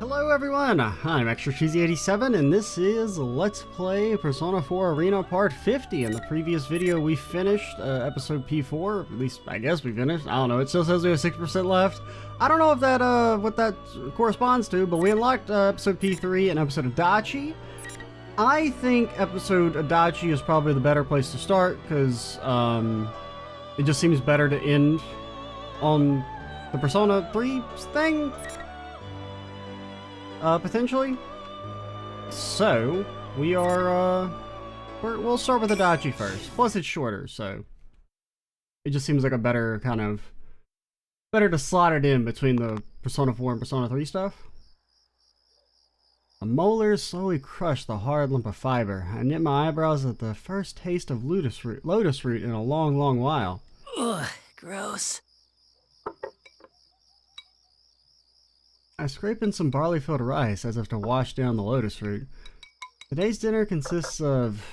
Hello everyone, I'm Extra Cheesy 87 and this is Let's Play Persona 4 Arena Part 50. In the previous video we finished episode P4, at least I guess we finished, I don't know, it still says we have 6% left. I don't know if that, what that corresponds to, but we unlocked episode P3 and episode Adachi. I think episode Adachi is probably the better place to start, because it just seems better to end on the Persona 3 thing. Potentially. So, we are, we'll start with Adachi first. Plus it's shorter, so it just seems like a better kind of, better to slot it in between the Persona 4 and Persona 3 stuff. A molar slowly crushed the hard lump of fiber. I knit my eyebrows at the first taste of lotus root in a long, long while. Ugh, gross. I scrape in some barley-filled rice as if to wash down the lotus root. Today's dinner consists of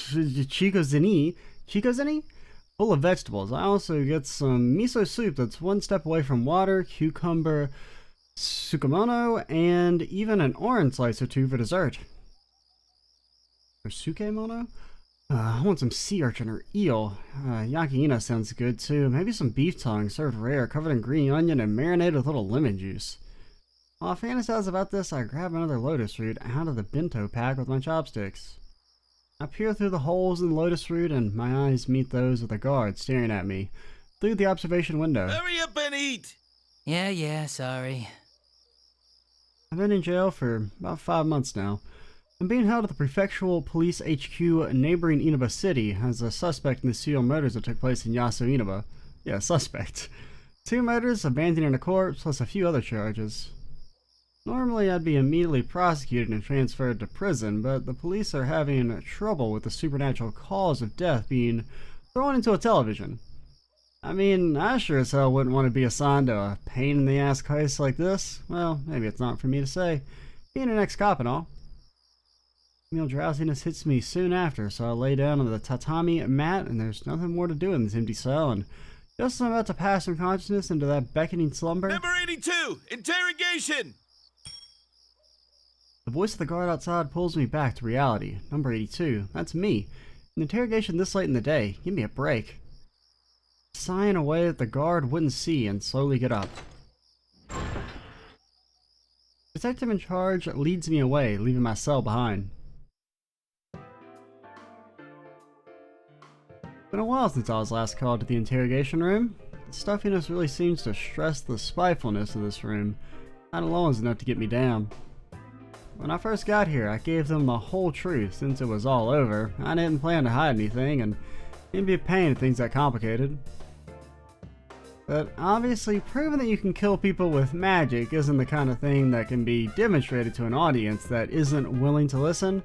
chikozini, full of vegetables. I also get some miso soup that's one step away from water, cucumber, sukemono, and even an orange slice or two for dessert. Or sukemono? I want some sea urchin or eel. Yakiina sounds good too. Maybe some beef tongue, served rare, covered in green onion and marinated with a little lemon juice. While I fantasize about this, I grab another lotus root out of the bento pack with my chopsticks. I peer through the holes in the lotus root and my eyes meet those of the guard staring at me through the observation window. Hurry up and eat! Yeah, sorry. I've been in jail for about 5 months now. I'm being held at the Prefectural Police HQ neighboring Inaba City as a suspect in the serial murders that took place in Yasu Inaba. Yeah, suspect. 2 murders, abandoning a corpse, plus a few other charges. Normally I'd be immediately prosecuted and transferred to prison, but the police are having trouble with the supernatural cause of death being thrown into a television. I mean, I sure as hell wouldn't want to be assigned to a pain-in-the-ass case like this. Well, maybe it's not for me to say, being an ex-cop and all. Meal drowsiness hits me soon after, so I lay down on the tatami mat, and there's nothing more to do in this empty cell, and just as I'm about to pass from consciousness into that beckoning slumber... Number 82! Interrogation! The voice of the guard outside pulls me back to reality. Number 82. That's me. An interrogation this late in the day. Give me a break. Sigh in a way that the guard wouldn't see and slowly get up. The detective in charge leads me away, leaving my cell behind. Been a while since I was last called to the interrogation room. The stuffiness really seems to stress the spitefulness of this room. That alone is enough to get me down. When I first got here, I gave them the whole truth. Since it was all over, I didn't plan to hide anything, and it'd be a pain if things got complicated. But obviously, proving that you can kill people with magic isn't the kind of thing that can be demonstrated to an audience that isn't willing to listen.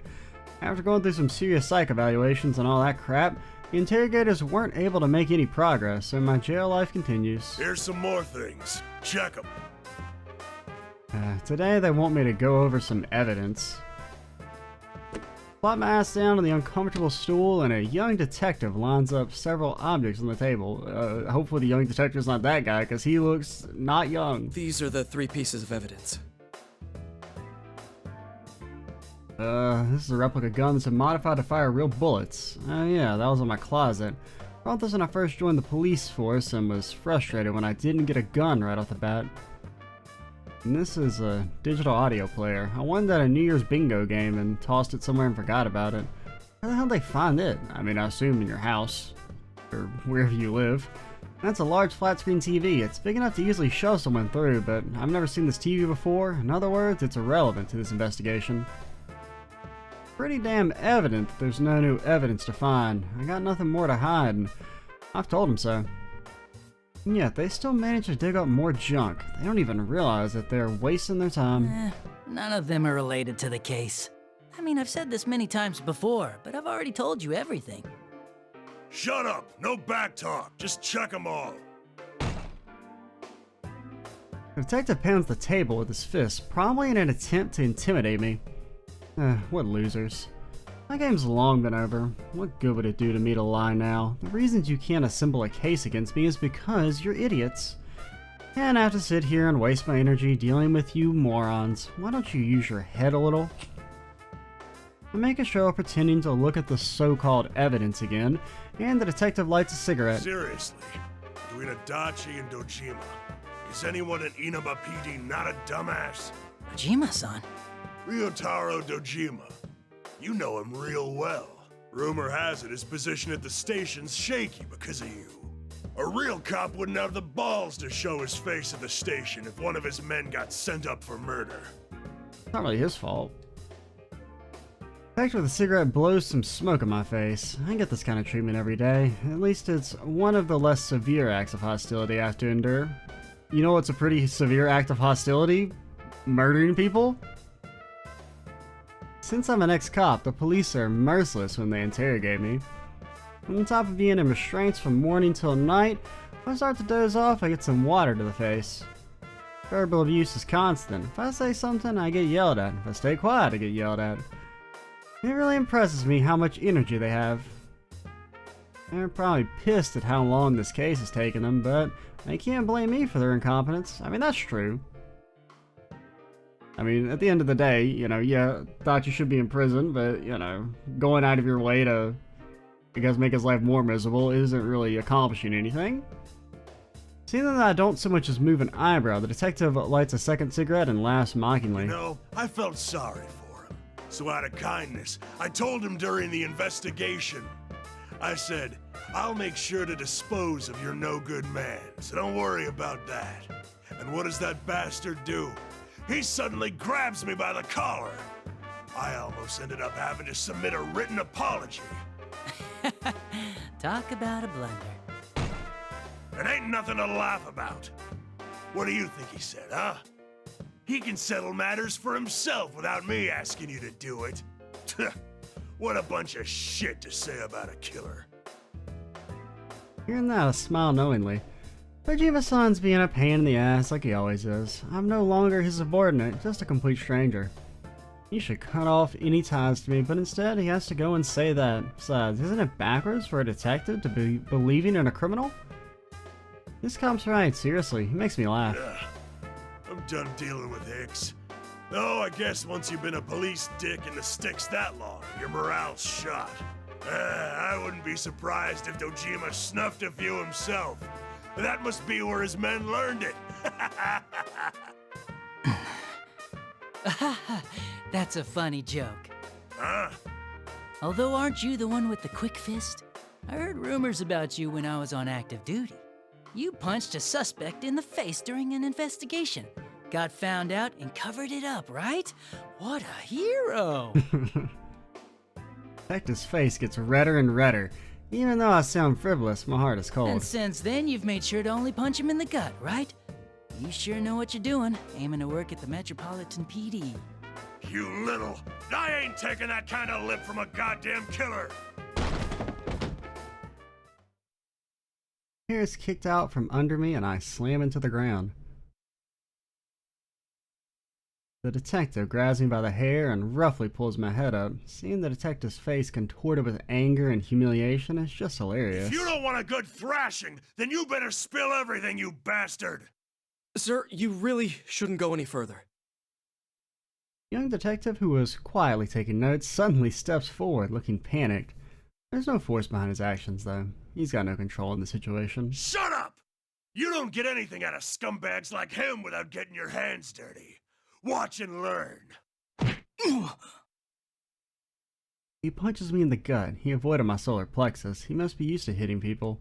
After going through some serious psych evaluations and all that crap, the interrogators weren't able to make any progress, so my jail life continues. Here's some more things. Check them. Today they want me to go over some evidence. Plop my ass down on the uncomfortable stool and a young detective lines up several objects on the table. Hopefully the young detective's not that guy, because he looks not young. These are the 3 pieces of evidence. This is a replica gun that's been modified to fire real bullets. Oh yeah, that was in my closet. Brought this when I first joined the police force and was frustrated when I didn't get a gun right off the bat. And this is a digital audio player. I won that at a New Year's bingo game and tossed it somewhere and forgot about it. How the hell did they find it? I mean, I assume in your house, or wherever you live. That's a large flat screen TV. It's big enough to easily shove someone through, but I've never seen this TV before. In other words, it's irrelevant to this investigation. Pretty damn evident that there's no new evidence to find. I got nothing more to hide, and I've told them so. And yet, they still manage to dig up more junk. They don't even realize that they're wasting their time. None of them are related to the case. I mean, I've said this many times before, but I've already told you everything. Shut up! No back talk! Just check them all! The detective pounds the table with his fist, probably in an attempt to intimidate me. What losers. My game's long been over. What good would it do to me to lie now? The reasons you can't assemble a case against me is because you're idiots. And I have to sit here and waste my energy dealing with you morons. Why don't you use your head a little? I make a show of pretending to look at the so-called evidence again, and the detective lights a cigarette. Seriously, between Adachi and Dojima, is anyone in Inaba PD not a dumbass? Dojima-san. Ryotaro Dojima. You know him real well. Rumor has it his position at the station's shaky because of you. A real cop wouldn't have the balls to show his face at the station if one of his men got sent up for murder. It's not really his fault. The fact with the cigarette blows some smoke in my face. I get this kind of treatment every day. At least it's one of the less severe acts of hostility I have to endure. You know what's a pretty severe act of hostility? Murdering people? Since I'm an ex-cop, the police are merciless when they interrogate me. On top of being in restraints from morning till night, if I start to doze off, I get some water to the face. Verbal abuse is constant. If I say something, I get yelled at. If I stay quiet, I get yelled at. It really impresses me how much energy they have. They're probably pissed at how long this case has taken them, but they can't blame me for their incompetence. I mean, that's true. I mean, at the end of the day, you know, yeah, thought you should be in prison, but, you know, going out of your way to, I guess, make his life more miserable isn't really accomplishing anything. Seeing that I don't so much as move an eyebrow, the detective lights a second cigarette and laughs mockingly. You know, I felt sorry for him. So out of kindness, I told him during the investigation. I said, I'll make sure to dispose of your no-good man, so don't worry about that. And what does that bastard do? He suddenly grabs me by the collar. I almost ended up having to submit a written apology. Talk about a blunder. It ain't nothing to laugh about. What do you think he said, huh? He can settle matters for himself without me asking you to do it. What a bunch of shit to say about a killer. Hearing that, I smile knowingly. Dojima-san's being a pain in the ass like he always is. I'm no longer his subordinate, just a complete stranger. He should cut off any ties to me, but instead he has to go and say that. Besides, isn't it backwards for a detective to be believing in a criminal? This cop's right, seriously, he makes me laugh. I'm done dealing with Hicks. Though I guess once you've been a police dick in the sticks that long, your morale's shot. I wouldn't be surprised if Dojima snuffed a few himself. That must be where his men learned it. That's a funny joke. Huh? Although aren't you the one with the quick fist? I heard rumors about you when I was on active duty. You punched a suspect in the face during an investigation. Got found out and covered it up, right? What a hero! Detective's face gets redder and redder. Even though I sound frivolous, my heart is cold. And since then, you've made sure to only punch him in the gut, right? You sure know what you're doing, aiming to work at the Metropolitan PD. You little... I ain't taking that kind of lip from a goddamn killer! Hair is kicked out from under me and I slam into the ground. The detective grabs me by the hair and roughly pulls my head up. Seeing the detective's face contorted with anger and humiliation is just hilarious. If you don't want a good thrashing, then you better spill everything, you bastard! Sir, you really shouldn't go any further. The young detective, who was quietly taking notes, suddenly steps forward, looking panicked. There's no force behind his actions, though. He's got no control in the situation. Shut up! You don't get anything out of scumbags like him without getting your hands dirty. Watch and learn. He punches me in the gut. He avoided my solar plexus. He must be used to hitting people.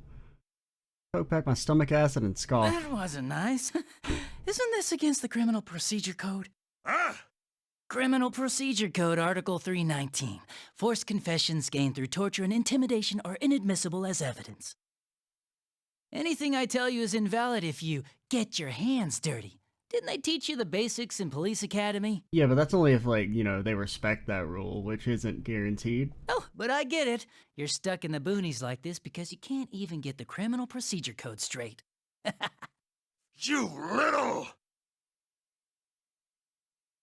Poke back my stomach acid and scoff. That wasn't nice. Isn't this against the Criminal Procedure Code? Huh? Criminal Procedure Code, Article 319. Forced confessions gained through torture and intimidation are inadmissible as evidence. Anything I tell you is invalid if you get your hands dirty. Didn't they teach you the basics in Police Academy? Yeah, but that's only if, like, you know, they respect that rule, which isn't guaranteed. Oh, but I get it. You're stuck in the boonies like this because you can't even get the Criminal Procedure Code straight. You little...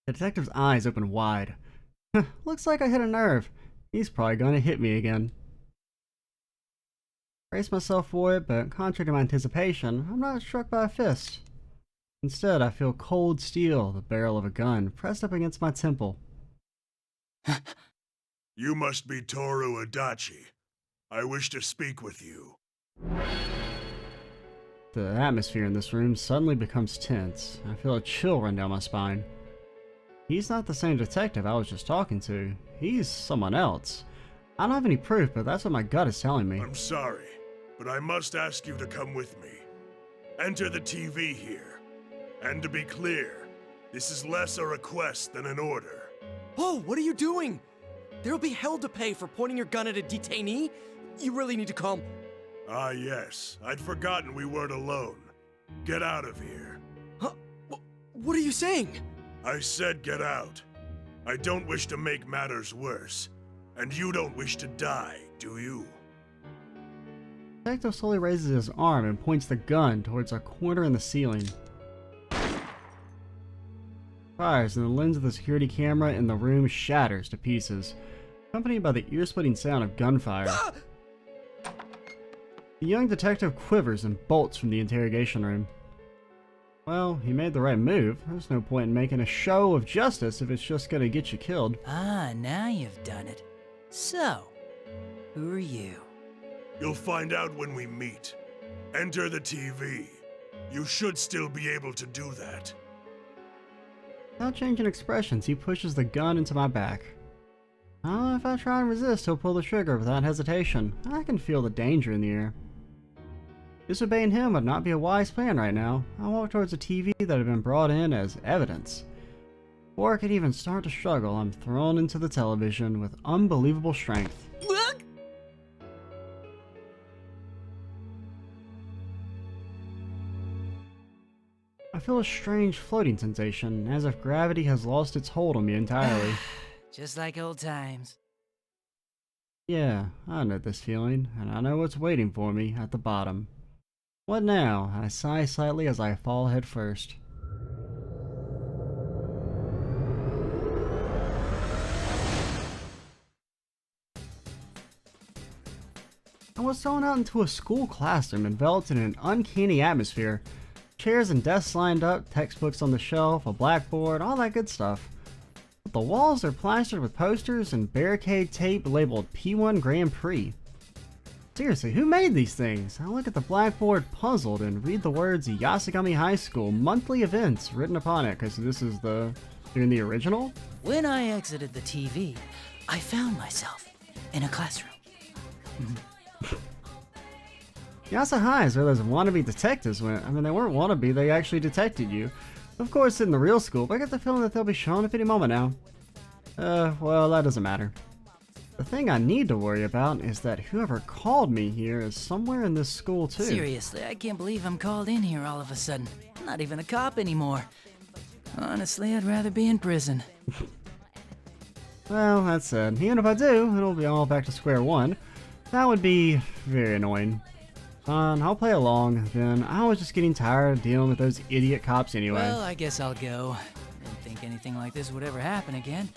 The detective's eyes open wide. Looks like I hit a nerve. He's probably gonna hit me again. Brace myself for it, but contrary to my anticipation, I'm not struck by a fist. Instead, I feel cold steel, the barrel of a gun, pressed up against my temple. You must be Toru Adachi. I wish to speak with you. The atmosphere in this room suddenly becomes tense. I feel a chill run down my spine. He's not the same detective I was just talking to. He's someone else. I don't have any proof, but that's what my gut is telling me. I'm sorry, but I must ask you to come with me. Enter the TV here. And to be clear, this is less a request than an order. Whoa, what are you doing? There'll be hell to pay for pointing your gun at a detainee. You really need to calm... Ah, yes. I'd forgotten we weren't alone. Get out of here. Huh? What are you saying? I said get out. I don't wish to make matters worse. And you don't wish to die, do you? The detective slowly raises his arm and points the gun towards a corner in the ceiling. Fires and the lens of the security camera in the room shatters to pieces, accompanied by the ear-splitting sound of gunfire. The young detective quivers and bolts from the interrogation room. Well, he made the right move. There's no point in making a show of justice if it's just gonna get you killed. Ah, now you've done it. So, who are you? You'll find out when we meet. Enter the TV. You should still be able to do that. Without changing expressions, he pushes the gun into my back. Oh, if I try and resist, he'll pull the trigger without hesitation. I can feel the danger in the air. Disobeying him would not be a wise plan right now. I walk towards the TV that had been brought in as evidence. Before I could even start to struggle, I'm thrown into the television with unbelievable strength. Look! I feel a strange floating sensation, as if gravity has lost its hold on me entirely. Just like old times. Yeah, I know this feeling, and I know what's waiting for me at the bottom. What now? I sigh slightly as I fall head first. I was thrown out into a school classroom enveloped in an uncanny atmosphere. Chairs and desks lined up, textbooks on the shelf, a blackboard, all that good stuff. But the walls are plastered with posters and barricade tape labeled P-1 Grand Prix. Seriously, who made these things? I look at the blackboard puzzled and read the words Yasugami High School monthly events written upon it, because this is you're in the original? When I exited the TV, I found myself in a classroom. Yasa High is where those wannabe detectives went. I mean, they weren't wannabe, they actually detected you. Of course, in the real school, but I get the feeling that they'll be showing up any moment now. Well, that doesn't matter. The thing I need to worry about is that whoever called me here is somewhere in this school too. Seriously, I can't believe I'm called in here all of a sudden. I'm not even a cop anymore. Honestly, I'd rather be in prison. Well, that's sad. Even if I do, it'll be all back to square one. That would be very annoying. Fine, I'll play along, then I was just getting tired of dealing with those idiot cops anyway. Well, I guess I'll go. Didn't think anything like this would ever happen again.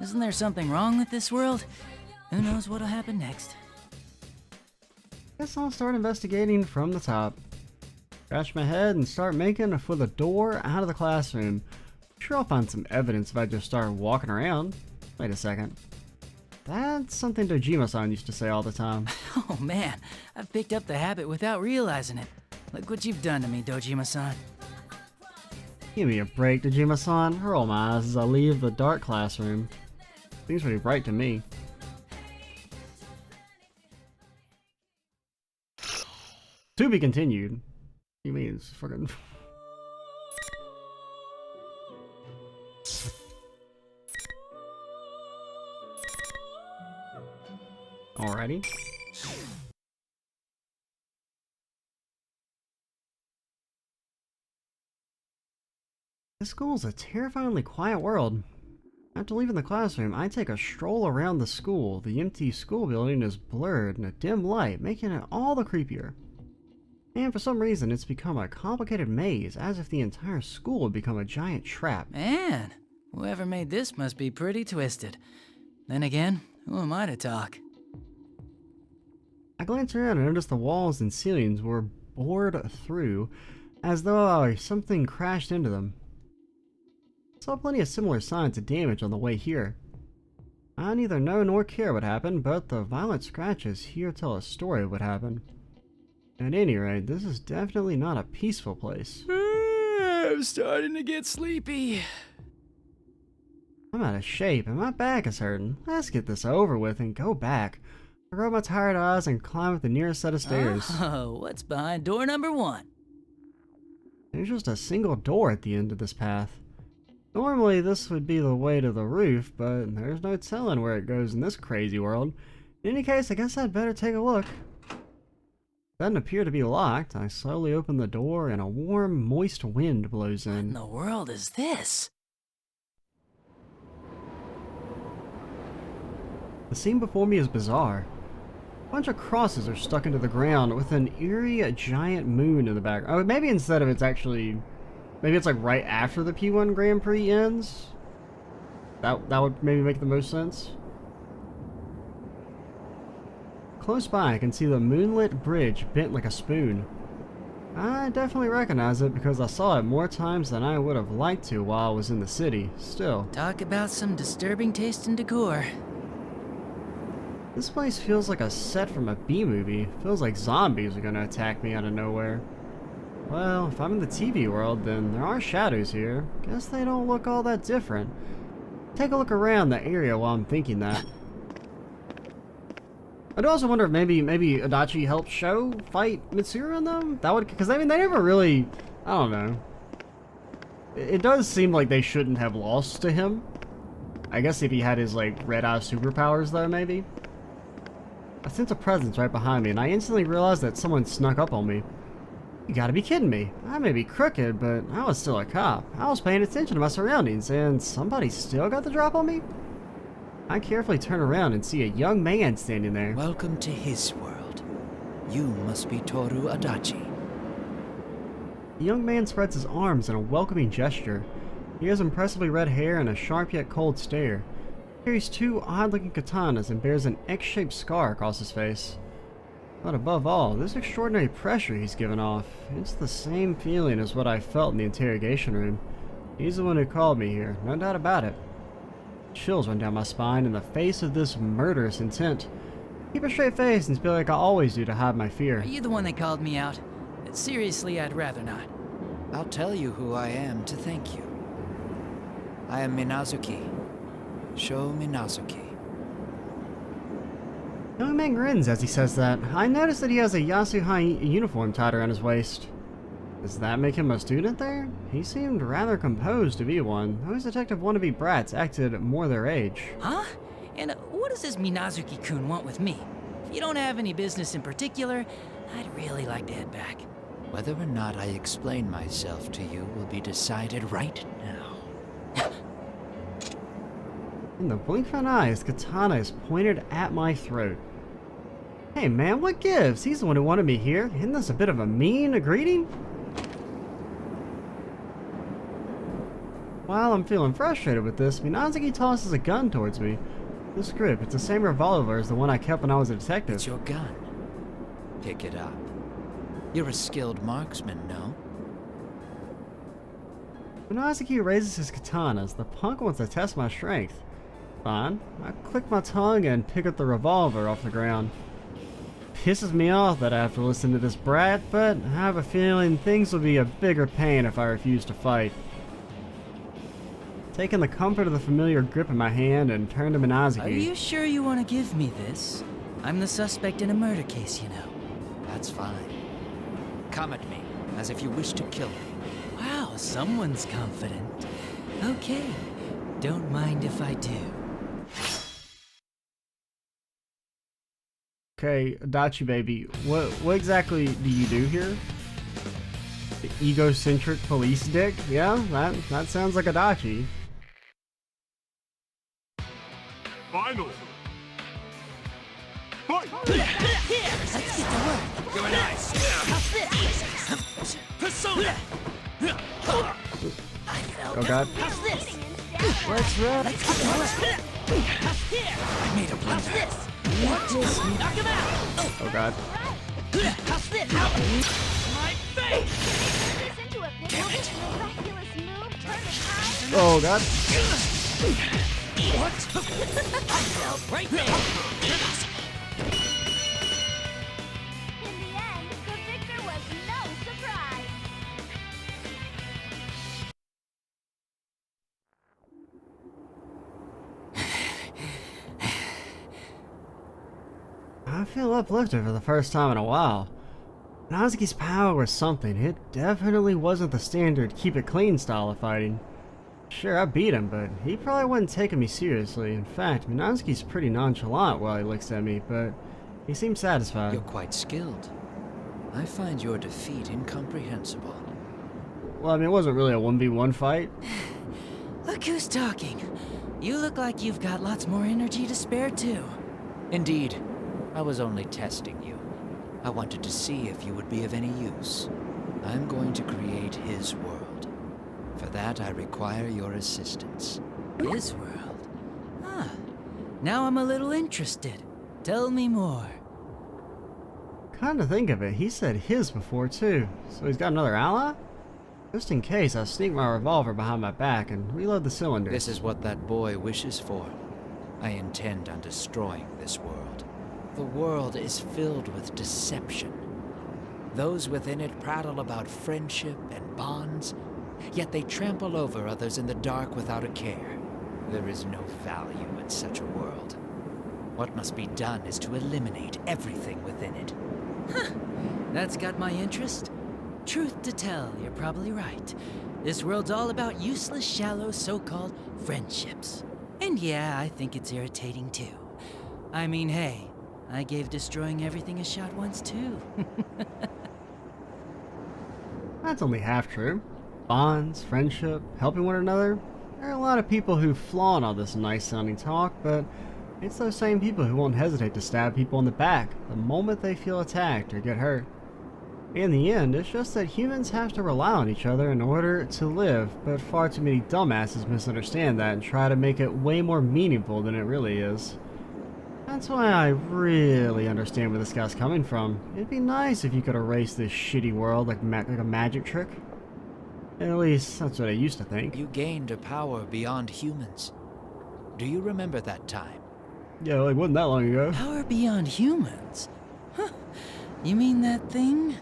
Isn't there something wrong with this world? Who knows what'll happen next? Guess I'll start investigating from the top. Scratch my head and start making for the door out of the classroom. Sure, I'll find some evidence if I just start walking around. Wait a second. That's something Dojima-san used to say all the time. Oh man, I've picked up the habit without realizing it. Look what you've done to me, Dojima-san. Give me a break, Dojima-san. Roll my eyes as I leave the dark classroom. Seems pretty bright to me. To be continued. You mean it's fucking... Alrighty. This school's a terrifyingly quiet world. After leaving the classroom, I take a stroll around the school. The empty school building is blurred in a dim light, making it all the creepier. And for some reason, it's become a complicated maze, as if the entire school had become a giant trap. Man, whoever made this must be pretty twisted. Then again, who am I to talk? I glanced around and noticed the walls and ceilings were bored through. as though something crashed into them. I saw plenty of similar signs of damage on the way here. I neither know nor care what happened, but the violent scratches here tell a story of what happened. At any rate, this is definitely not a peaceful place. I'm starting to get sleepy. I'm out of shape and my back is hurting. Let's get this over with and go back. I rub my tired eyes and climb up the nearest set of stairs. Oh, what's behind door number 1? There's just a single door at the end of this path. Normally this would be the way to the roof, but there's no telling where it goes in this crazy world. In any case, I guess I'd better take a look. Doesn't appear to be locked. I slowly open the door and a warm, moist wind blows What in in. the world is this? The scene before me is bizarre. A bunch of crosses are stuck into the ground with an eerie giant moon in the back. Oh, maybe instead of it's actually... Maybe it's like right after the P-1 Grand Prix ends? That would maybe make the most sense. Close by, I can see the moonlit bridge bent like a spoon. I definitely recognize it because I saw it more times than I would have liked to while I was in the city. Still, Talk about some disturbing taste in decor. this place feels like a set from a B-movie. Feels like zombies are gonna attack me out of nowhere. Well, if I'm in the TV world, then there are shadows here. Guess they don't look all that different. Take a look around the area while I'm thinking that. I do also wonder if maybe Adachi helped fight Mitsuru and them? That would, because I mean, they never really, I don't know. It does seem like they shouldn't have lost to him. I guess if he had his, like, red-eye superpowers, though, maybe. I sense a presence right behind me, and I instantly realized that someone snuck up on me. You gotta be kidding me. I may be crooked, but I was still a cop. I was paying attention to my surroundings, and somebody still got the drop on me? I carefully turn around and see a young man standing there. Welcome to his world. You must be Toru Adachi. The young man spreads his arms in a welcoming gesture. He has impressively red hair and a sharp yet cold stare. He carries 2 odd-looking katanas and bears an X-shaped scar across his face. But above all, this extraordinary pressure he's given off, it's the same feeling as what I felt in the interrogation room. He's the one who called me here, no doubt about it. Chills run down my spine in the face of this murderous intent. Keep a straight face and speak like I always do to hide my fear. Are you the one that called me out? Seriously, I'd rather not. I'll tell you who I am to thank you. I am Minazuki. Sho Minazuki. The young man grins as he says that. I notice that he has a Yasuhai uniform tied around his waist. Does that make him a student there? He seemed rather composed to be one. Those detective wannabe brats acted more their age. Huh? And what does this Minazuki-kun want with me? If you don't have any business in particular, I'd really like to head back. Whether or not I explain myself to you will be decided right now. In the blink of an eye, his katana is pointed at my throat. Hey man, what gives? He's the one who wanted me here. Isn't this a bit of a mean greeting? While I'm feeling frustrated with this, Minazuki tosses a gun towards me. This grip, it's the same revolver as the one I kept when I was a detective. It's your gun. Pick it up. You're a skilled marksman, no? Minazuki raises his katana as the punk wants to test my strength. Fine. I click my tongue and pick up the revolver off the ground. Pisses me off that I have to listen to this brat, but I have a feeling things will be a bigger pain if I refuse to fight. Taking the comfort of the familiar grip in my hand and turn to Minazuki. Are you sure you want to give me this? I'm the suspect in a murder case, you know. That's fine. Come at me, as if you wish to kill me. Wow, someone's confident. Okay, don't mind if I do. Okay, Adachi baby, what exactly do you do here? The egocentric police dick? Yeah, that sounds like Adachi. Finally! Fight! Let's get to work. You're nice! Persona! Oh god. Let's roll. Let's get to work. I made a blunder. What is knock him out? Oh god. My face! Damn it! Miraculous move turn the tide? Oh god. What? I fell right there! In the end, the victor was no surprise. I feel uplifted for the first time in a while. Natsuki's power was something. It definitely wasn't the standard keep it clean style of fighting. Sure, I beat him, but he probably wasn't taking me seriously. In fact, Minatsuki's pretty nonchalant while he looks at me, but he seems satisfied. You're quite skilled. I find your defeat incomprehensible. Well, I mean, it wasn't really a 1v1 fight. Look who's talking. You look like you've got lots more energy to spare, too. Indeed, I was only testing you. I wanted to see if you would be of any use. I'm going to create his world. For that, I require your assistance. His world? Ah, now I'm a little interested. Tell me more. Come to think of it, he said his before too. So he's got another ally? Just in case, I'll sneak my revolver behind my back and reload the cylinder. This is what that boy wishes for. I intend on destroying this world. The world is filled with deception. Those within it prattle about friendship and bonds, yet they trample over others in the dark without a care. There is no value in such a world. What must be done is to eliminate everything within it. Huh, that's got my interest. Truth to tell, you're probably right. This world's all about useless, shallow, so-called friendships. And yeah, I think it's irritating too. I mean, hey, I gave destroying everything a shot once too. That's only half true. Bonds, friendship, helping one another. There are a lot of people who flaunt all this nice sounding talk, but it's those same people who won't hesitate to stab people in the back the moment they feel attacked or get hurt. In the end, it's just that humans have to rely on each other in order to live, but far too many dumbasses misunderstand that and try to make it way more meaningful than it really is. That's why I really understand where this guy's coming from. It'd be nice if you could erase this shitty world like a magic trick. At least, that's what I used to think. You gained a power beyond humans. Do you remember that time? Yeah, like, wasn't that long ago. Power beyond humans? Huh. You mean that thing?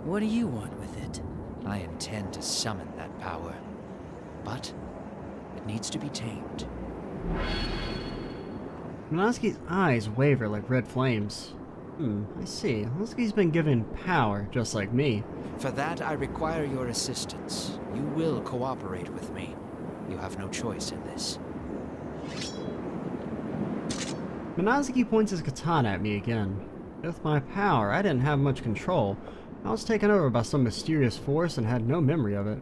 What do you want with it? I intend to summon that power, but it needs to be tamed. Minatsuki's eyes waver like red flames. I see. Looks like he's been given power, just like me. For that, I require your assistance. You will cooperate with me. You have no choice in this. Minatsuki points his katana at me again. With my power, I didn't have much control. I was taken over by some mysterious force and had no memory of it.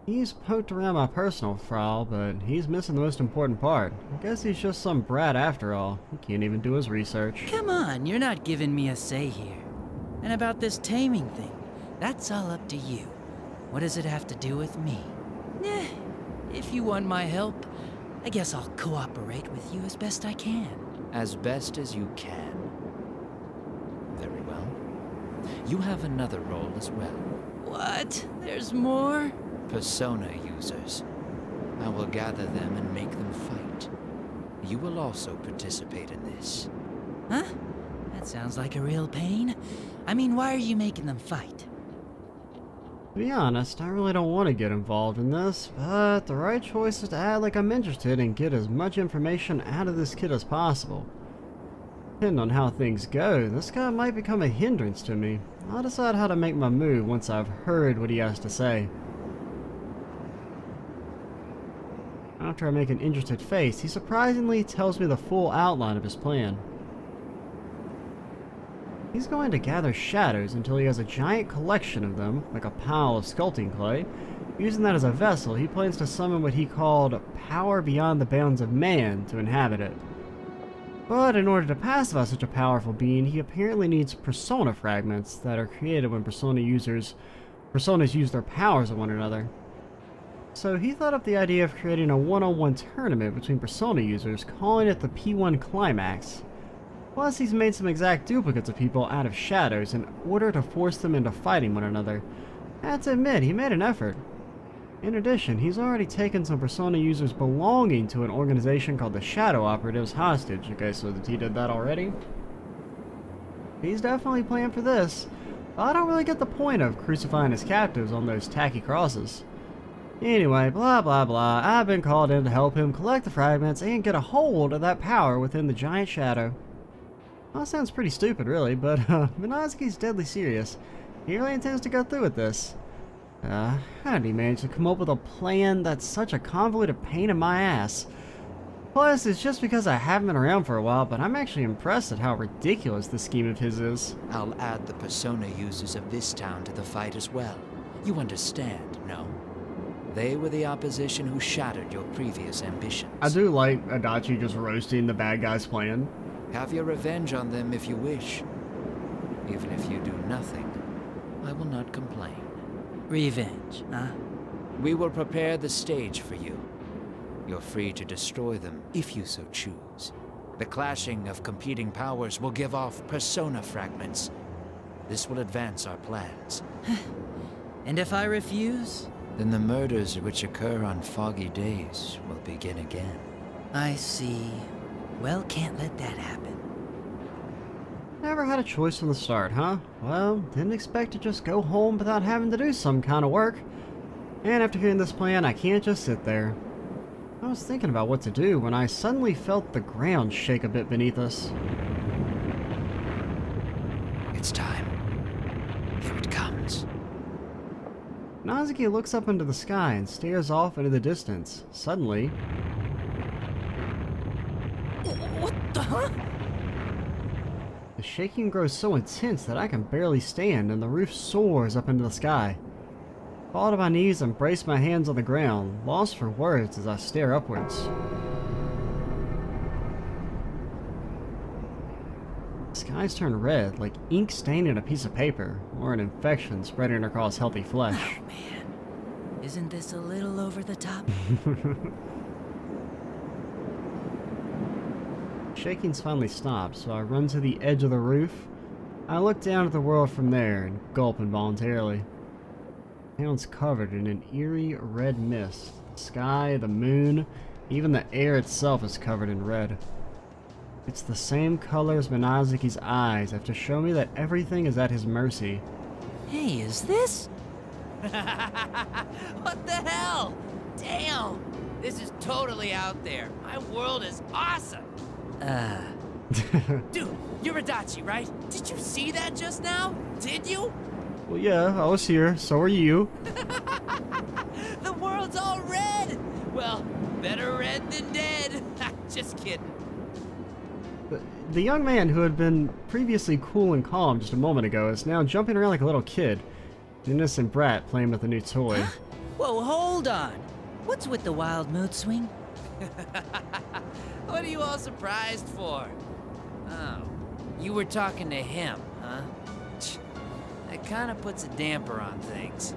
He's poked around my personal file, but he's missing the most important part. I guess he's just some brat after all. He can't even do his research. Come on, you're not giving me a say here. And about this taming thing, that's all up to you. What does it have to do with me? If you want my help, I guess I'll cooperate with you as best I can. As best as you can. Very well. You have another role as well. What? There's more? Persona users. I will gather them and make them fight. You will also participate in this. Huh? That sounds like a real pain. I mean, why are you making them fight? To be honest, I really don't want to get involved in this, but the right choice is to act like I'm interested and get as much information out of this kid as possible. Depending on how things go, this guy might become a hindrance to me. I'll decide how to make my move once I've heard what he has to say. After I make an interested face, he surprisingly tells me the full outline of his plan. He's going to gather shadows until he has a giant collection of them, like a pile of sculpting clay. Using that as a vessel, he plans to summon what he called power beyond the bounds of man to inhabit it. But in order to pacify such a powerful being, he apparently needs persona fragments that are created when personas use their powers on one another. So he thought up the idea of creating a one-on-one tournament between persona users, calling it the P-1 Climax. Plus, he's made some exact duplicates of people out of shadows in order to force them into fighting one another. I have to admit, he made an effort. In addition, he's already taken some Persona users belonging to an organization called the Shadow Operatives hostage. Okay, so he did that already? He's definitely playing for this. I don't really get the point of crucifying his captives on those tacky crosses. Anyway, blah blah blah, I've been called in to help him collect the fragments and get a hold of that power within the giant shadow. Well, that sounds pretty stupid really, but Minazuki's deadly serious. He really intends to go through with this. How did he manage to come up with a plan that's such a convoluted pain in my ass? Plus, it's just because I haven't been around for a while, but I'm actually impressed at how ridiculous this scheme of his is. I'll add the Persona users of this town to the fight as well. You understand, no? They were the opposition who shattered your previous ambitions. I do like Adachi just roasting the bad guy's plan. Have your revenge on them if you wish. Even if you do nothing, I will not complain. Revenge, huh? We will prepare the stage for you. You're free to destroy them if you so choose. The clashing of competing powers will give off Persona fragments. This will advance our plans. And if I refuse? Then the murders which occur on foggy days will begin again. I see. Well, can't let that happen. Never had a choice from the start, huh? Well, didn't expect to just go home without having to do some kind of work. And after hearing this plan, I can't just sit there. I was thinking about what to do when I suddenly felt the ground shake a bit beneath us. It's time. Here it comes. Nazuki looks up into the sky and stares off into the distance. Suddenly... What the huh? The shaking grows so intense that I can barely stand and the roof soars up into the sky. I fall to my knees and brace my hands on the ground, lost for words as I stare upwards. The skies turn red, like ink staining a piece of paper, or an infection spreading across healthy flesh. Oh man, isn't this a little over the top? Shaking's finally stopped, so I run to the edge of the roof. I look down at the world from there and gulp involuntarily. The town's covered in an eerie red mist. The sky, the moon, even the air itself is covered in red. It's the same color as Minazuki's eyes have to show me that everything is at his mercy. Hey, is this? What the hell? Damn! This is totally out there. My world is awesome! Dude, you're Adachi, right? Did you see that just now? Did you? Well, yeah, I was here. So are you. The world's all red! Well, better red than dead. Just kidding. The young man who had been previously cool and calm just a moment ago is now jumping around like a little kid. An innocent brat playing with a new toy. Whoa, hold on. What's with the wild mood swing? What are you all surprised for? Oh, you were talking to him, huh? That kind of puts a damper on things.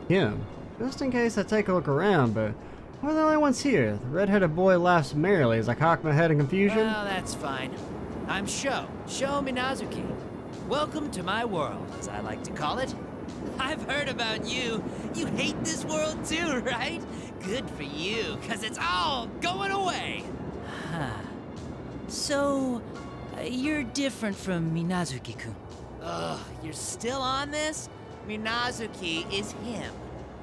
Him. Just in case I take a look around, but we're the only ones here. The red-headed boy laughs merrily as I cock my head in confusion. Well, that's fine. I'm Sho Minazuki. Welcome to my world, as I like to call it. I've heard about you. You hate this world too, right? Good for you, cause it's all going away. Huh. So, you're different from Minazuki-kun. Ugh, you're still on this? Minazuki is him.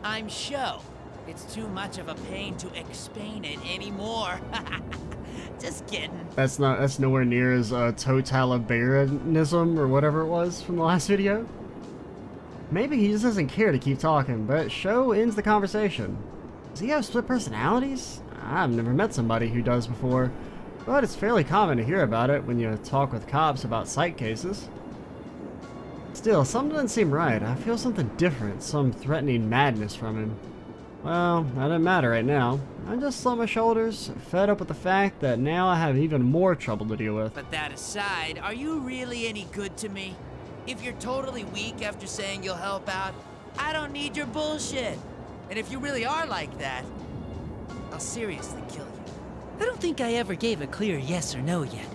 I'm Sho. It's too much of a pain to explain it anymore. Just kidding. That's nowhere near as totalitarianism or whatever it was from the last video. Maybe he just doesn't care to keep talking, but Sho ends the conversation. Does he have split personalities? I've never met somebody who does before, but it's fairly common to hear about it when you talk with cops about psych cases. Still, something doesn't seem right. I feel something different, some threatening madness from him. Well, that doesn't matter right now. I just slump my shoulders, fed up with the fact that now I have even more trouble to deal with. But that aside, are you really any good to me? If you're totally weak after saying you'll help out, I don't need your bullshit. And if you really are like that, I'll seriously kill you. I don't think I ever gave a clear yes or no yet.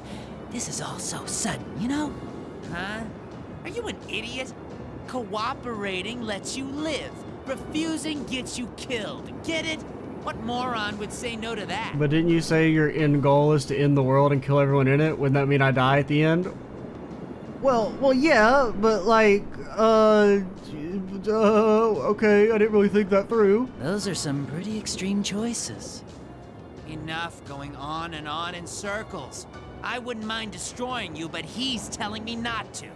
This is all so sudden, you know? Huh? Are you an idiot? Cooperating lets you live. Refusing gets you killed. Get it? What moron would say no to that? But didn't you say your end goal is to end the world and kill everyone in it? Wouldn't that mean I die at the end? Well, yeah, but like, okay, I didn't really think that through. Those are some pretty extreme choices. Enough going on in circles. I wouldn't mind destroying you, but he's telling me not to.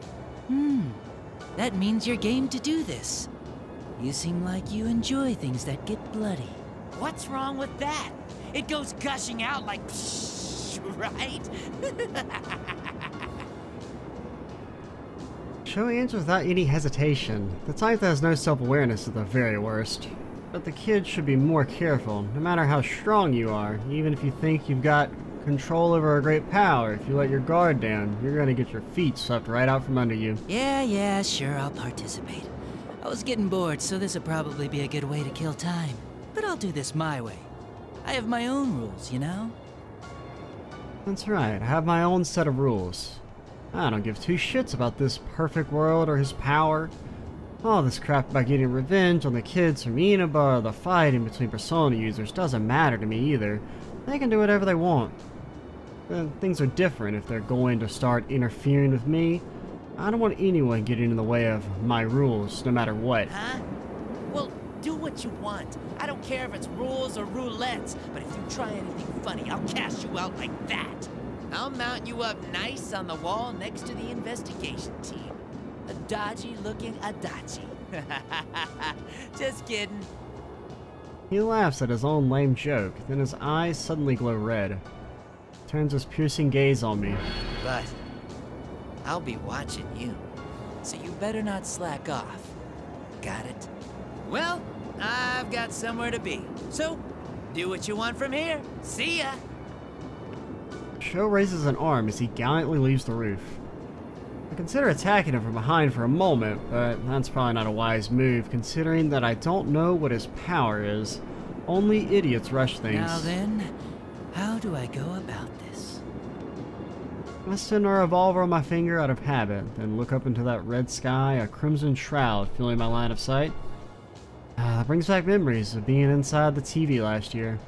That means you're game to do this. You seem like you enjoy things that get bloody. What's wrong with that? It goes gushing out like psh, right? Sho answers without any hesitation. The type that has no self-awareness is the very worst. But the kid should be more careful, no matter how strong you are. Even if you think you've got control over a great power, if you let your guard down, you're gonna get your feet swept right out from under you. Yeah, sure, I'll participate. I was getting bored, so this'll probably be a good way to kill time. But I'll do this my way. I have my own rules, you know? That's right, I have my own set of rules. I don't give two shits about this perfect world or his power. All this crap about getting revenge on the kids from Inaba or the fighting between Persona users doesn't matter to me either. They can do whatever they want. Things are different if they're going to start interfering with me. I don't want anyone getting in the way of my rules, no matter what. Huh? Well, do what you want. I don't care if it's rules or roulettes, but if you try anything funny, I'll cast you out like that. I'll mount you up nice on the wall next to the investigation team. A dodgy-looking Adachi. Just kidding. He laughs at his own lame joke, then his eyes suddenly glow red. Turns his piercing gaze on me. But I'll be watching you, so you better not slack off. Got it? Well, I've got somewhere to be, so do what you want from here. See ya! Sho raises an arm as he gallantly leaves the roof. I consider attacking him from behind for a moment, but that's probably not a wise move considering that I don't know what his power is. Only idiots rush things. Now then, how do I go about this? I send a revolver on my finger out of habit, then look up into that red sky, a crimson shroud filling my line of sight. That brings back memories of being inside the TV last year.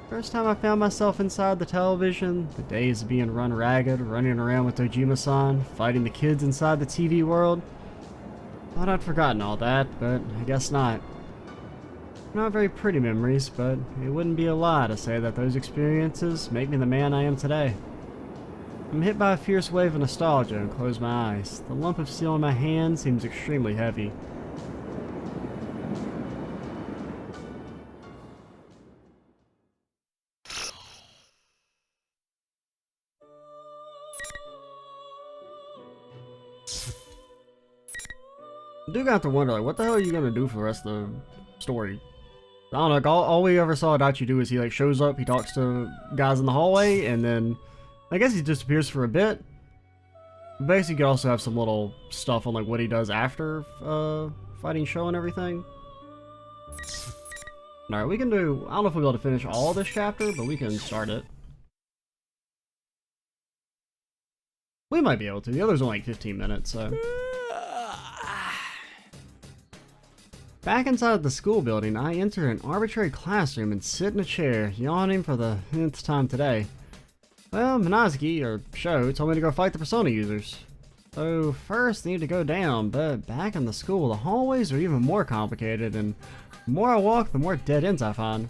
First time I found myself inside the television, the days of being run ragged, running around with Dojima-san, fighting the kids inside the TV world. Thought I'd forgotten all that, but I guess not. Not very pretty memories, but it wouldn't be a lie to say that those experiences make me the man I am today. I'm hit by a fierce wave of nostalgia and close my eyes. The lump of steel in my hand seems extremely heavy. I do got to wonder, like, what the hell are you gonna do for the rest of the story? I don't know, like, all we ever saw Adachi do is he, like, shows up, he talks to guys in the hallway, and then I guess he disappears for a bit. Basically, you could also have some little stuff on, like, what he does after fighting Sho and everything. Alright, we can do, I don't know if we'll be able to finish all this chapter, but we can start it. We might be able to. The others are like 15 minutes, so. Back inside the school building, I enter an arbitrary classroom and sit in a chair, yawning for the nth time today. Well, Minazuki, or Sho, told me to go fight the Persona users. So first I need to go down, but back in the school, the hallways are even more complicated, and the more I walk, the more dead ends I find.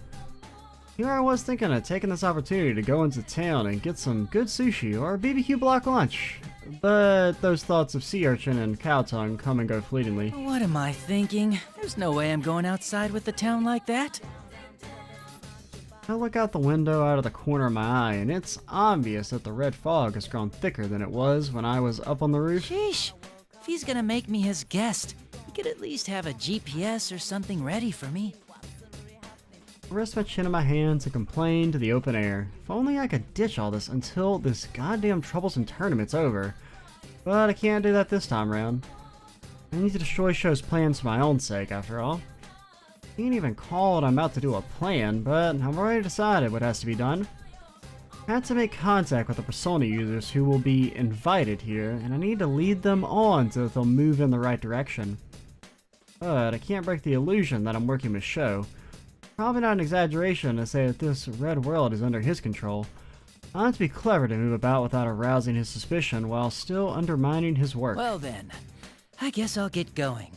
Here I was thinking of taking this opportunity to go into town and get some good sushi or a BBQ block lunch. But those thoughts of sea urchin and cow tongue come and go fleetingly. What am I thinking? There's no way I'm going outside with the town like that. I look out the window out of the corner of my eye, and it's obvious that the red fog has grown thicker than it was when I was up on the roof. Sheesh. If he's gonna make me his guest, he could at least have a GPS or something ready for me. I rest my chin in my hands and complain to the open air. If only I could ditch all this until this goddamn troublesome tournament's over. But I can't do that this time around. I need to destroy Sho's plans for my own sake, after all. I can't even call it I'm about to do a plan, but I've already decided what has to be done. I have to make contact with the persona users who will be invited here, and I need to lead them on so that they'll move in the right direction. But I can't break the illusion that I'm working with Sho. Probably not an exaggeration to say that this red world is under his control. I want to be clever to move about without arousing his suspicion while still undermining his work. Well then, I guess I'll get going.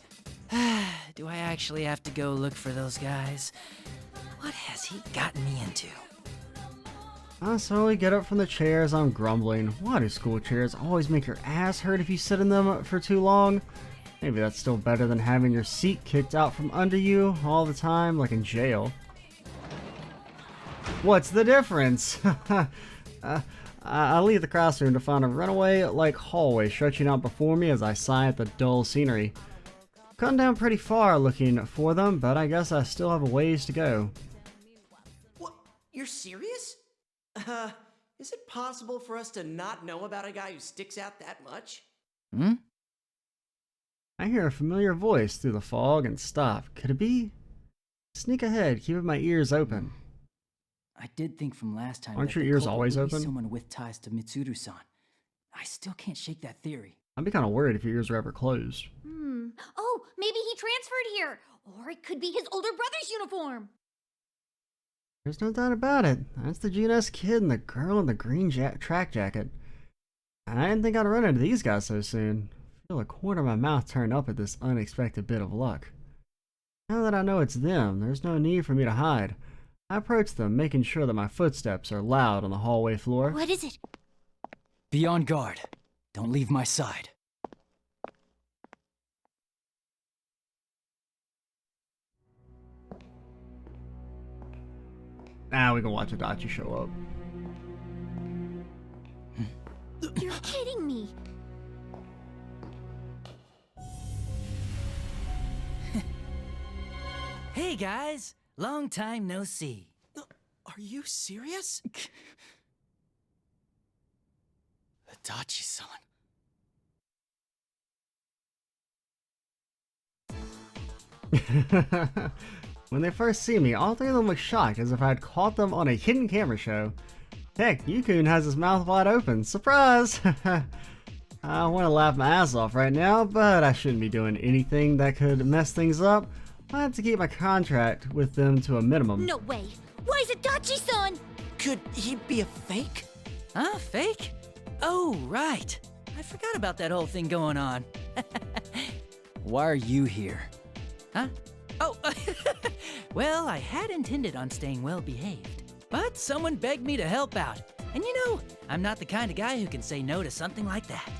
Do I actually have to go look for those guys? What has he gotten me into? I slowly get up from the chair as I'm grumbling. Why do school chairs always make your ass hurt if you sit in them for too long? Maybe that's still better than having your seat kicked out from under you all the time, like in jail. What's the difference? I leave the classroom to find a runaway-like hallway stretching out before me as I sigh at the dull scenery. Come down pretty far looking for them, but I guess I still have a ways to go. What? You're serious? Is it possible for us to not know about a guy who sticks out that much? Hmm? I hear a familiar voice through the fog and stop. Could it be? Sneak ahead, keeping my ears open. I did think from last time Aren't that your the ears culprit always would be open? someone with ties to Mitsuru-san. I still can't shake that theory. I'd be kind of worried if your ears were ever closed. Oh, maybe he transferred here. Or it could be his older brother's uniform. There's no doubt about it. That's the GNS kid and the girl in the green track jacket. I didn't think I'd run into these guys so soon. I feel a corner of my mouth turn up at this unexpected bit of luck. Now that I know it's them, there's no need for me to hide. I approach them, making sure that my footsteps are loud on the hallway floor. What is it? Be on guard. Don't leave my side. Now we can watch Adachi show up. You're kidding me. Hey guys, long time no see. Are you serious? Adachi-san. When they first see me, all three of them look shocked as if I had caught them on a hidden camera show. Heck, Yukun has his mouth wide open. Surprise! I want to laugh my ass off right now, but I shouldn't be doing anything that could mess things up. I have to keep my contract with them to a minimum. No way. Why is it Dachi-san? Could he be a fake? Huh? Fake? Oh, right. I forgot about that whole thing going on. Why are you here? Huh? Oh, well, I had intended on staying well behaved, but someone begged me to help out. And you know, I'm not the kind of guy who can say no to something like that.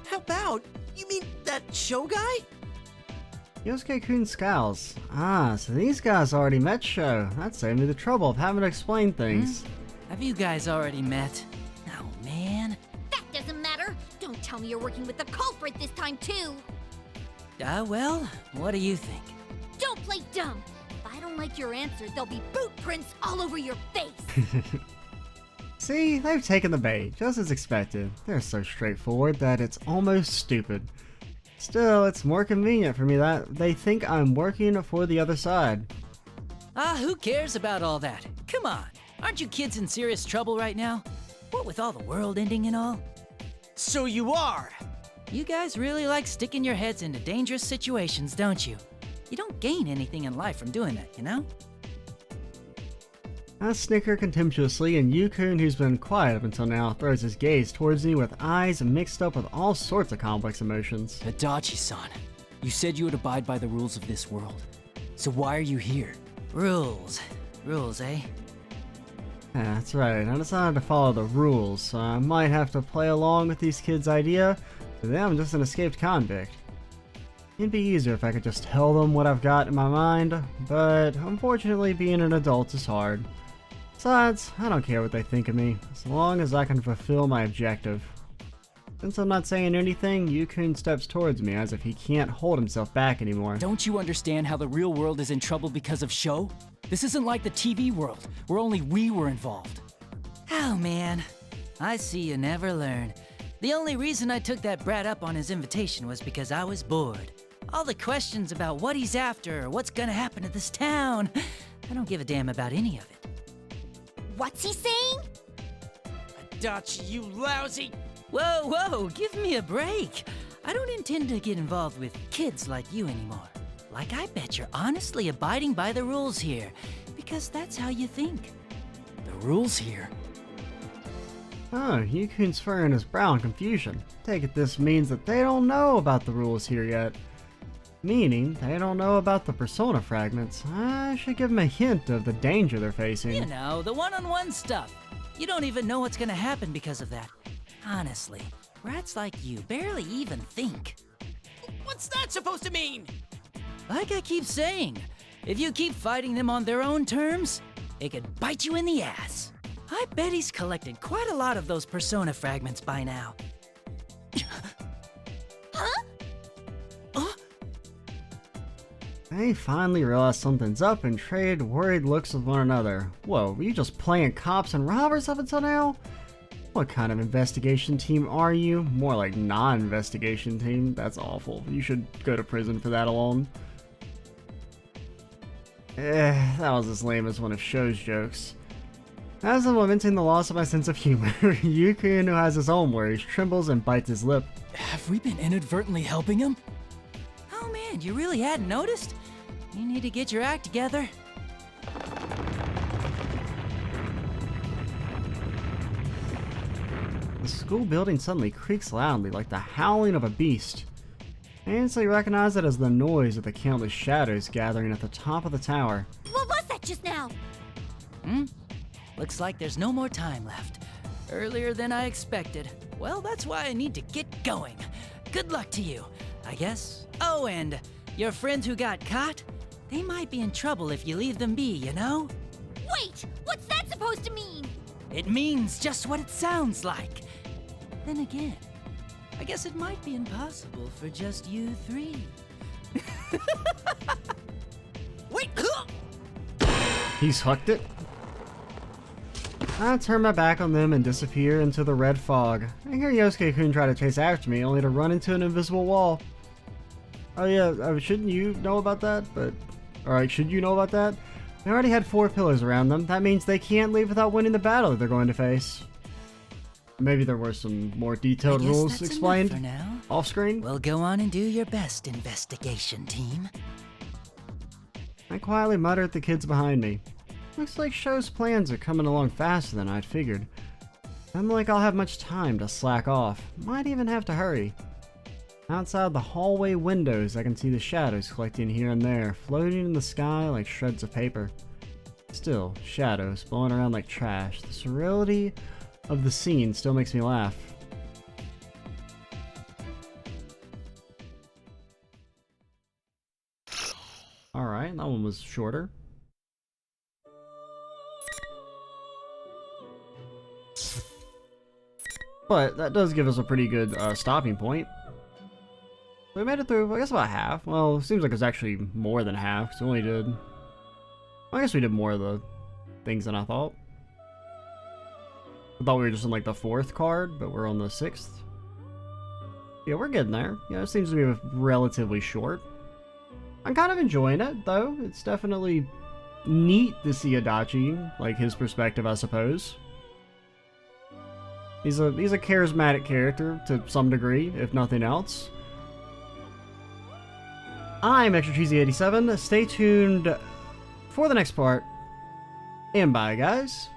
How about? You mean that show guy? Yosuke-kun scowls. Ah, so these guys already met Sho. That saved me the trouble of having to explain things. Have you guys already met? Oh, man. That doesn't matter. Don't tell me you're working with the culprit this time, too. Well, what do you think? Don't play dumb. If I don't like your answer, there'll be boot prints all over your face. See, they've taken the bait, just as expected. They're so straightforward that it's almost stupid. Still, it's more convenient for me that they think I'm working for the other side. Who cares about all that? Come on, aren't you kids in serious trouble right now? What with all the world ending and all? So you are! You guys really like sticking your heads into dangerous situations, don't you? You don't gain anything in life from doing that, you know? I snicker contemptuously, and Yukun, who's been quiet up until now, throws his gaze towards me with eyes mixed up with all sorts of complex emotions. Adachi-san, you said you would abide by the rules of this world. So why are you here? Rules. Rules, eh? Yeah, that's right. I decided to follow the rules, so I might have to play along with these kids' idea, but then I'm just an escaped convict. It'd be easier if I could just tell them what I've got in my mind, but unfortunately being an adult is hard. Besides, I don't care what they think of me, as long as I can fulfill my objective. Since I'm not saying anything, Yukun steps towards me as if he can't hold himself back anymore. Don't you understand how the real world is in trouble because of Sho? This isn't like the TV world, where only we were involved. Oh, man. I see you never learn. The only reason I took that brat up on his invitation was because I was bored. All the questions about what he's after or what's gonna happen to this town, I don't give a damn about any of it. What's he saying? Adachi, you lousy... Whoa, whoa, give me a break. I don't intend to get involved with kids like you anymore. Like, I bet you're honestly abiding by the rules here, because that's how you think. The rules here. Oh, Yukun's furrowing his brow in confusion. Take it this means that they don't know about the rules here yet. Meaning, they don't know about the persona fragments. I should give them a hint of the danger they're facing. You know, the one-on-one stuff. You don't even know what's gonna happen because of that. Honestly, rats like you barely even think. What's that supposed to mean? Like I keep saying, if you keep fighting them on their own terms, it could bite you in the ass. I bet he's collected quite a lot of those persona fragments by now. They finally realize something's up and trade worried looks with one another. Whoa, were you just playing cops and robbers up until now? What kind of investigation team are you? More like non-investigation team? That's awful. You should go to prison for that alone. That was as lame as one of Show's jokes. As I'm lamenting the loss of my sense of humor, Yukun, who has his own worries, trembles and bites his lip. Have we been inadvertently helping him? Oh man, you really hadn't noticed? You need to get your act together. The school building suddenly creaks loudly like the howling of a beast. I instantly recognize it as the noise of the countless shadows gathering at the top of the tower. What was that just now? Looks like there's no more time left. Earlier than I expected. Well, that's why I need to get going. Good luck to you, I guess. Oh, and your friends who got caught? They might be in trouble if you leave them be, you know? Wait! What's that supposed to mean? It means just what it sounds like. Then again, I guess it might be impossible for just you three. Wait! He's hooked it. I turn my back on them and disappear into the red fog. I hear Yosuke-kun try to chase after me, only to run into an invisible wall. Oh yeah, shouldn't you know about that? Alright, should you know about that? They already had 4 pillars around them. That means they can't leave without winning the battle that they're going to face. Maybe there were some more detailed I guess rules that's explained enough for now. off screen. Well, go on and do your best, investigation team. I quietly mutter at the kids behind me. Looks like Show's plans are coming along faster than I'd figured. Doesn't like I'll have much time to slack off. Might even have to hurry. Outside the hallway windows, I can see the shadows collecting here and there, floating in the sky like shreds of paper. Still, shadows blowing around like trash. The surreality of the scene still makes me laugh. Alright, that one was shorter. But that does give us a pretty good stopping point. We made it through, I guess, about half. Well, it seems like it's actually more than half, because we only did... I guess we did more of the things than I thought. I thought we were just in, like, the 4th card, but we're on the 6th. Yeah, we're getting there. Yeah, it seems to be relatively short. I'm kind of enjoying it, though. It's definitely neat to see Adachi, like, his perspective, I suppose. He's a charismatic character, to some degree, if nothing else. I'm Extra Cheesy 87. Stay tuned for the next part. And bye, guys.